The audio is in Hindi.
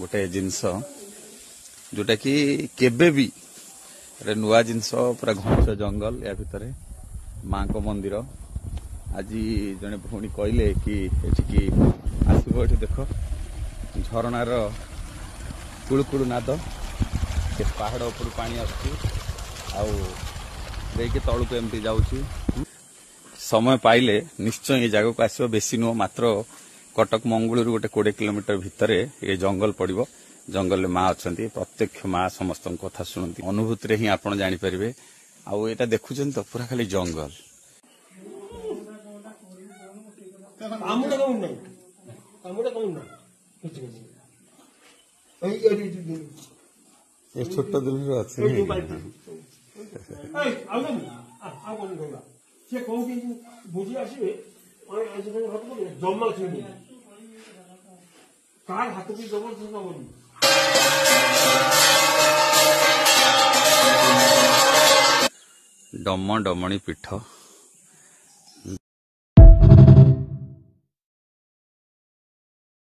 गोटे जिनस जोटा कि केबे भी नुआ जिनस पूरा घंस जंगल या भितर माँ को मंदिर आज जड़े भौणी कहले कि आसब ये देख झरणार कुड़कुड़ नाद पहाड़ उपर पानी आके तलू एमती जाऊँगी समय पाइले निश्चय ये जगह को आसो बेसी नुह मात्र कटक मंगुलू गोटे 20 किलोमीटर भितर ये जंगल पड़ो जंगल माँ अच्छा प्रत्यक्ष माँ समस्त कथा शुणती अनुभूति ही आप जानीपर आईटा देखुं तो पूरा खाली जंगल छोट दिल बुझी आसवे जमा कार हाथ भी जबरदस्त डम डमणी पीठ